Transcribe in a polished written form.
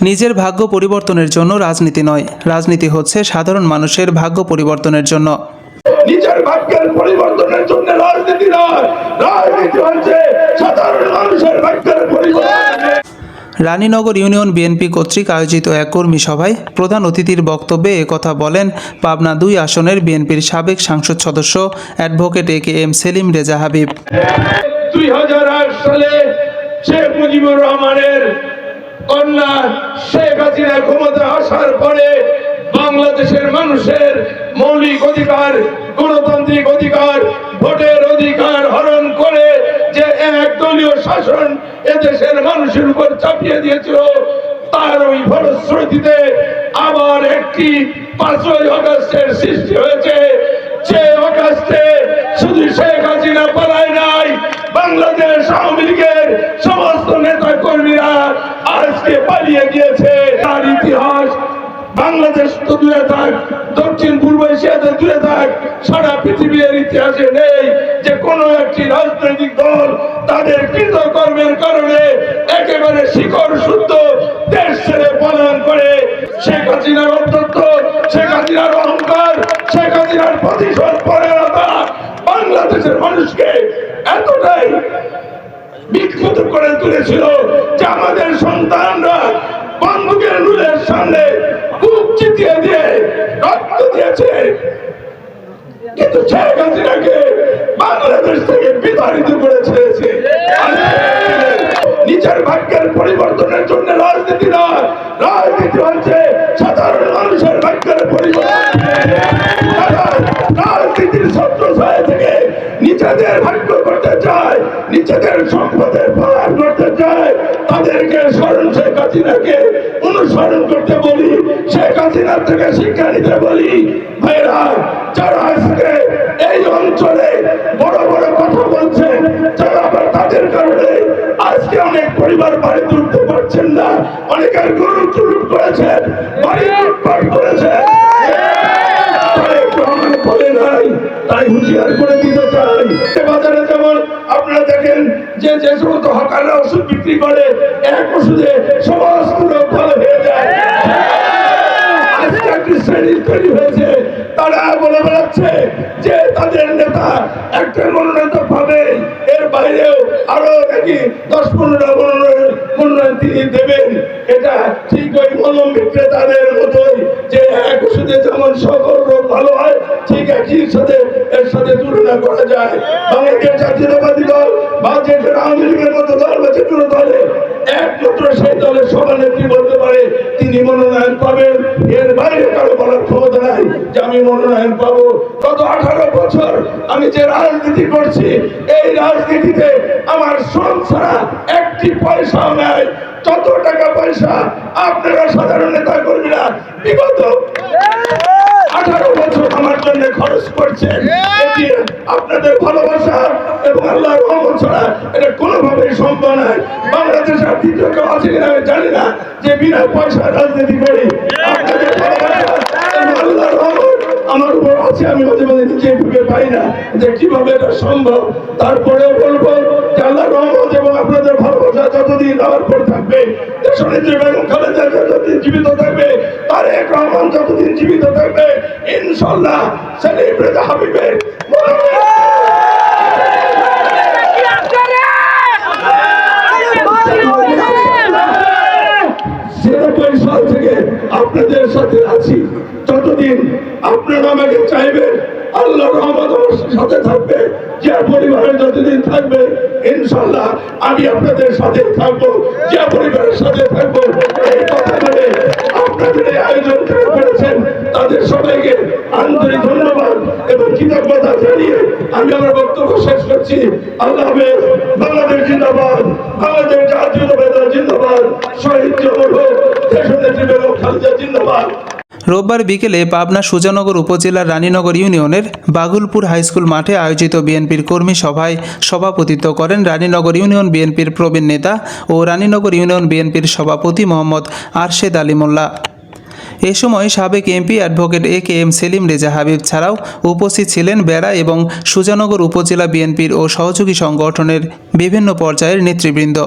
নিজের ভাগ্য পরিবর্তনের জন্য রাজনীতি নয়, রাজনীতি হচ্ছে সাধারণ মানুষের ভাগ্য পরিবর্তনের জন্য। নিজের ভাগ্যের পরিবর্তনের জন্য রাজনীতি নয়, রাজনীতি হচ্ছে সাধারণ মানুষের ভাগ্যের পরিবর্তন। রানীনগর ইউনিয়ন বিএনপি কর্তৃক আয়োজিত এক কর্মী সভায় প্রধান অতিথির বক্তব্যে একথা বলেন পাবনা 2 আসনের বিএনপির সাবেক সংসদ সদস্য অ্যাডভোকেট AKM সেলিম রেজা হাবিব। 2008 সালে শেখ মুজিবুর রহমানের কন্যা শেখ হাসিনা ক্ষমতা আসার পরে বাংলাদেশের মানুষের মৌলিক অধিকার, গণতান্ত্রিক অধিকার, ভোটের অধিকার হরণ করে যে একদলীয় শাসন এদেশের মানুষের উপর চাপিয়ে দিয়েছিল, তার ওই ফলশ্রুতিতে আবার একটি 5ই আগস্টের সৃষ্টি হয়েছে। যে আগস্টে শুধু শেখ হাসিনা পালায় নাই, বাংলাদেশ আওয়ামী লীগের সমস্ত নেতা কর্মীরা আজকে পালিয়ে গিয়েছে। তার ইতিহাস বাংলাদেশ তো দূরে থাক, দক্ষিণ পূর্ব এশিয়াতে দূরে থাক, সারা পৃথিবীর ইতিহাসে নেই যে কোনো একটি রাজনৈতিক দল তাদের কৃতকর্মের কারণে একেবারে শিকড় শুদ্ধ দেশ ছেড়ে পলায়ন করে। শেখ হাসিনার অধ্যত্ব, শেখ হাসিনার অহংকার, শেখ হাসিনার প্রতিশোধ পরায়ণতা বাংলাদেশের মানুষকে এতটাই বিক্ষুব্ধ করে তুলেছিল যে আমাদের সন্তানরা বন্দুকের নুলের সামনে বুক চিতিয়ে দিয়ে রক্ত দিয়েছে, কিন্তু শেখ হাসিনাকে বাংলাদেশ থেকে বিতাড়িত করে ছেড়েছে। নিজের ভাগ্যের পরিবর্তনের জন্য রাজনীতি নয়, রাজনীতি হচ্ছে সাধারণ মানুষের ভাগ্যের পরিবর্তন। রাজনীতির ছত্রছায়া থেকে নিজেদের ভাগ্য করতে চায়, নিজেদের সম্পদের পার করতে চায়, তাদেরকে স্মরণ শেখ হাসিনাকে অনুসরণ করতে বলি, শেখ হাসিনার থেকে শিক্ষা নিতে বলি। ভাইরা, যারা আজকে এই অঞ্চলে বড় বড় কথা বলছেন, যারা আবার তাদের কারণে আজকে অনেক পরিবার বাড়ি তুলতে পারছেন না, অনেকের গরু চুলুট করেছেন, বাড়ি লুটপাট করেছেন, বলে নাই, তাই হুঁশিয়ার করে দিতে চাই। বাজারে যেমন আপনারা দেখেন যে যে সমস্ত হকাররা ওষুধ বিক্রি করে, এক ওষুধে সমস্ত রোগ ভালো হয়ে যায়। আজকে একটি শ্রেণী তৈরি হয়েছে, তারা বলে বেড়াচ্ছে যে তাদের নেতা একটা মনোনয়ন পাবে, এর বাইরেও আরো নাকি 10-15টা মনোনয়ন তিনি দেবেন। এটা ঠিক ওই মলম বিক্রেতাদের মতোই, যে এক ওষুধে যেমন সকল রোগ ভালো হয়, ঠিক একই সাথে এর সাথে তুলনা করা যায়। বাংলাদেশ জাতীয়তাবাদী দল বা যে আওয়ামী লীগের মতো দল বা যে কোনো দলে একমাত্র সেই দলের সভানেত্রী বলতে পারে তিনি মনোনয়ন পাবেন, এর বাইরে কারো বলার ক্ষমতা নাই যে আমি মনোনয়ন পাবো। গত 18 বছর আমি যে রাজনীতি করছি, এই রাজনীতিতে আমার শ্রম ছাড়া একটি পয়সাও নাই। যত টাকা পয়সা আপনারা সাধারণ নেতা কর্মীরা বিগত 18 বছর আমার জন্য খরচ করছেন, এটি আপনাদের ভালোবাসা এবং আল্লাহর রহমত ছাড়া এটা কোনোভাবেই সম্ভব নয়। বাংলাদেশের আর দ্বিতীয় কেউ আছে কিনা আমি জানি না যে বিনা পয়সা রাজনীতি করি। আপনাদের ভালোবাসা এবং আল্লাহর রহমত আমার উপর আছে, আমি মাঝে মাঝে নিজে ভেবে পাই না যে কিভাবে এটা সম্ভব। তারপরেও বলবো যে আল্লাহর রহমত এবং আপনাদের ভালোবাসা যতদিন আমার পর থাকবে, দেশনেত্রী বেগম খালেদা যতদিন জীবিত থাকবে, তারেক রহমান যতদিন জীবিত থাকবে, ইনশাআল্লাহ সেলিম রেজা হাবিবের সাল থেকে আপনাদের সাথে আছি। যতদিন আপনারা আমাকে চাইবেন, আল্লাহর রহমত আমার সাথে থাকবে। যে পরিবারের যতদিন থাকবে, ইনশাআল্লাহ আমি আপনাদের সাথে থাকবো। যে পরিবারের সাথে থাকবো, এই কথা বলে আপনাদের এই আয়োজন করেছেন তাদের সবাইকে আন্তরিক ধন্যবাদ এবং কৃতজ্ঞতা জানিয়ে আমি আমার বক্তব্য শেষ করছি। আল্লাহ হাফেজ। বাংলাদেশ জিন্দাবাদ, বাংলাদেশ জাতীয়তাবাদী দল জিন্দাবাদ, শহীদ দেশনেত্রী বেগম খালেদা জিন্দাবাদ। রোববার বিকেলে পাবনা সুজানগর উপজেলার রানীনগর ইউনিয়নের বাগুলপুর হাইস্কুল মাঠে আয়োজিত বিএনপির কর্মী সভায় সভাপতিত্ব করেন রানীনগর ইউনিয়ন বিএনপির প্রবীণ নেতা ও রানীনগর ইউনিয়ন বিএনপির সভাপতি মোহাম্মদ আরশেদ আলী মোল্লা। এ সময় সাবেক MP advocate AKM Selim Reza Habib ছাড়াও উপস্থিত ছিলেন বেড়া এবং সুজানগর উপজেলা বিএনপির ও সহযোগী সংগঠনের বিভিন্ন পর্যায়ের নেতৃবৃন্দ।